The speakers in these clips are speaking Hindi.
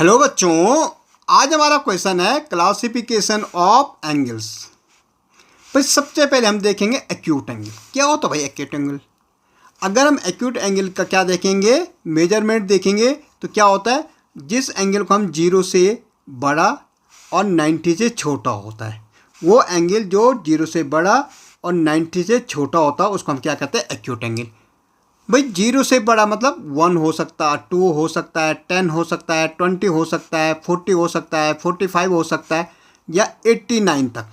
हेलो बच्चों, आज हमारा क्वेश्चन है क्लासिफिकेशन ऑफ एंगल्स। भाई सबसे पहले हम देखेंगे एक्यूट एंगल। क्या होता है भाई एक्यूट एंगल? अगर हम एक्यूट एंगल का क्या देखेंगे, मेजरमेंट देखेंगे, तो क्या होता है, जिस एंगल को हम 0 से बड़ा और 90 से छोटा होता है, वो एंगल जो 0 से बड़ा और 90 से छोटा होता है उसको हम क्या कहते हैं, एक्यूट एंगल। भाई 0 से बड़ा मतलब 1 हो सकता है, 2 हो सकता है, 10 हो सकता है, 20 हो सकता है, 40 हो सकता है, 45 हो सकता है, या 89 तक।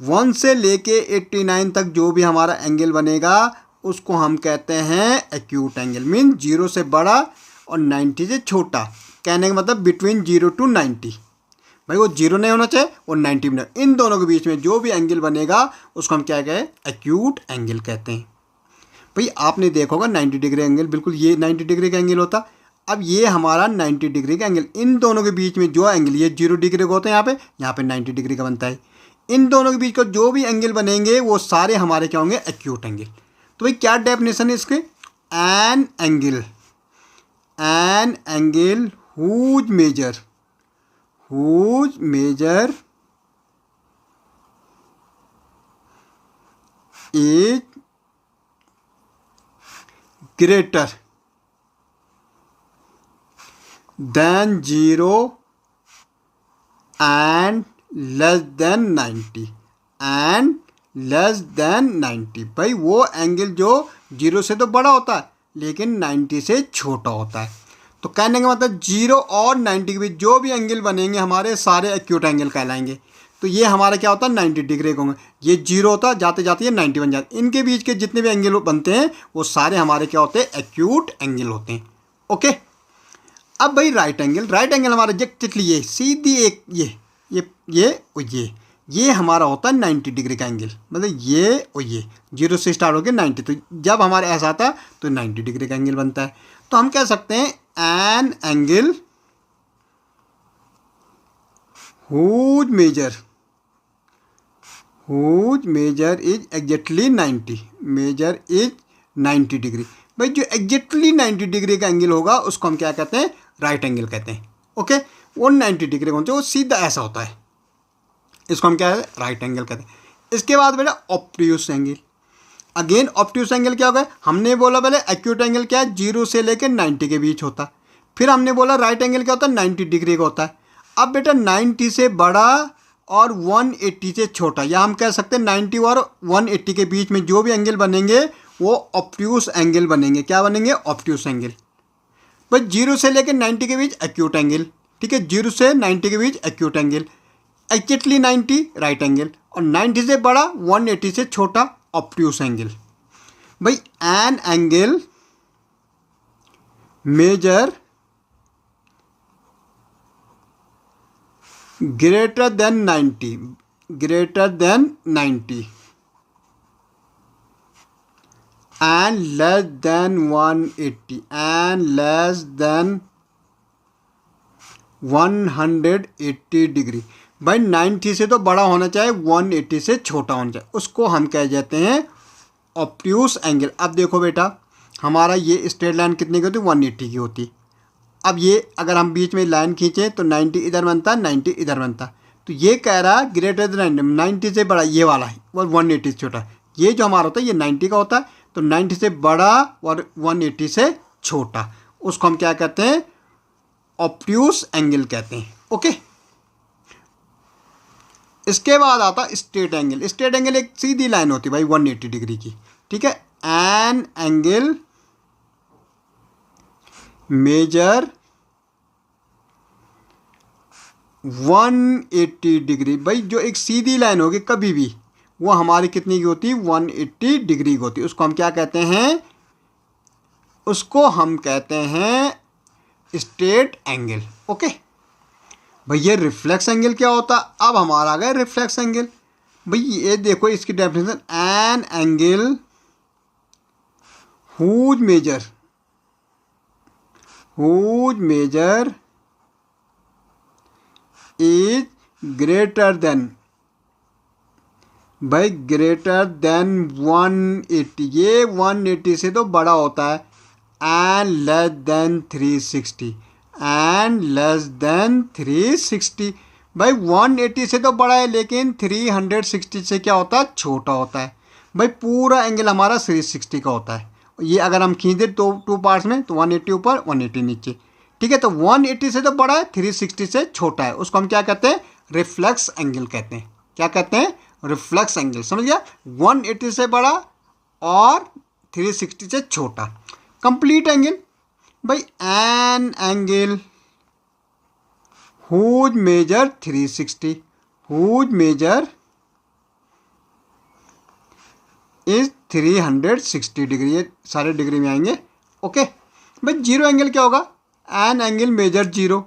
1 से लेके 89 तक जो भी हमारा एंगल बनेगा उसको हम कहते हैं एक्यूट एंगल। मीन 0 से बड़ा और 90 से छोटा, कहने का मतलब बिटवीन 0 to 90। भाई वो 0 नहीं होना चाहिए और 90 भी नहीं, इन दोनों के बीच में जो भी एंगल बनेगा उसको हम क्या कहें, एक्यूट एंगल कहते हैं। भाई आपने देखा होगा 90 डिग्री एंगल, बिल्कुल ये 90 डिग्री का एंगल होता। अब ये हमारा 90 डिग्री का एंगल, इन दोनों के बीच में जो एंगल, ये 0 डिग्री का होता है, यहाँ पे 90 डिग्री का बनता है। इन दोनों के बीच का जो भी एंगल बनेंगे वो सारे हमारे क्या होंगे, एक्यूट एंगल। तो भाई क्या डेफिनेशन है इसके, an angle whose measure is greater than 0 and less than 90 and less than 90। भाई वो एंगल जो 0 से तो बड़ा होता है लेकिन 90 से छोटा होता है। तो कहने का मतलब 0 और 90 के बीच जो भी एंगल बनेंगे हमारे सारे एक्यूट एंगल कहलाएंगे। तो ये हमारा क्या होता है, 90 डिग्री का होंगे। ये 0 होता है, जाते जाते ये 90 बन जाते हैं। इनके बीच के जितने भी एंगल बनते हैं वो सारे हमारे क्या होते हैं, एक्यूट एंगल होते हैं। ओके, अब भाई राइट एंगल हमारा एग्जैक्टली ये सीधी एक ये हमारा होता है 90 डिग्री का एंगल। मतलब ये और ये 0 से स्टार्ट होकर 90, तो जब हमारे ऐसा आता है तो 90 डिग्री का एंगल बनता है। तो हम कह सकते हैं an angle whose measure is exactly 90, measure is 90 degree. भाई जो एग्जैक्टली 90 डिग्री का एंगल होगा उसको हम क्या कहते हैं, राइट एंगल कहते हैं। ओके, वो 90 डिग्री कौन सा, वो सीधा ऐसा होता है, इसको हम क्या है, राइट एंगल कहते हैं। इसके बाद बेटा obtuse angle. Again obtuse angle क्या होगा, हमने बोला पहले एक्यूट एंगल क्या है, 0 से लेकर 90 के बीच होता है। फिर हमने बोला राइट एंगल क्या होता है, 90 डिग्री का होता है। अब बेटा 90 से बड़ा और 180 से छोटा, या हम कह सकते हैं 90 और 180 के बीच में जो भी एंगल बनेंगे वो ऑब्ट्यूस एंगल बनेंगे। क्या बनेंगे, ऑब्ट्यूस एंगल। बस 0 से लेकर 90 के बीच एक्यूट एंगल, ठीक है, 0 से 90 के बीच acute angle, exactly 90 right angle, और 90 से बड़ा 180 से छोटा ऑब्ट्यूस एंगल। भाई an angle measure greater than 90 and less than 180 and less than 180 degree. भाई 90 से तो बड़ा होना चाहिए, 180 से छोटा होना चाहिए, उसको हम कह जाते हैं ऑब्ट्यूस एंगल। अब देखो बेटा, हमारा ये स्ट्रेट लाइन कितने की होती है, 180 की होती। अब ये अगर हम बीच में लाइन खींचें तो 90 इधर बनता है, 90 इधर बनता है। तो ये कह रहा है ग्रेटर देन 90 से बड़ा ये वाला है और 180 से छोटा। ये जो हमारा होता है ये 90 का होता है, तो 90 से बड़ा और 180 से छोटा, उसको हम क्या कहते हैं, ऑब्ट्यूस एंगल कहते हैं। ओके, इसके बाद आता स्ट्रेट एंगल। स्ट्रेट एंगल एक सीधी लाइन होती है भाई 180 डिग्री की, ठीक है। N angle major 180 degree. भाई जो एक सीधी लाइन होगी कभी भी वो हमारी कितनी की होती है, 180 डिग्री की होती है। उसको हम क्या कहते हैं, उसको हम कहते हैं स्ट्रेट एंगल। ओके भाई, ये रिफ्लेक्स एंगल क्या होता है, अब हमारा आ गया रिफ्लेक्स एंगल। भाई ये देखो इसकी definition, an angle whose measure is greater than, भाई greater than 180, ये 180 से तो बड़ा होता है, and less than 360 and less than 360। भाई 180 से तो बड़ा है लेकिन 360 से क्या होता है, छोटा होता है। भाई पूरा एंगल हमारा 360 का होता है। ये अगर हम खींच दें टू पार्ट्स में तो 180 ऊपर 180 नीचे, ठीक है। तो 180 से तो बड़ा है, 360 से छोटा है, उसको हम क्या कहते हैं, रिफ्लेक्स एंगल कहते हैं। क्या कहते हैं, रिफ्लेक्स एंगल। समझ गया, 180 से बड़ा और 360 से छोटा। कंप्लीट एंगल, भाई an angle whose measure 360, whose measure is 360 degree. ये सारे डिग्री में आएंगे, ओके। भाई जीरो एंगल क्या होगा, N angle major zero,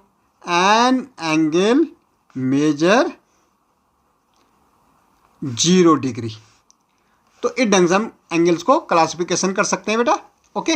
N angle major 0 degree. तो इस ढंग से हम एंगल्स को क्लासिफिकेशन कर सकते हैं बेटा, ओके।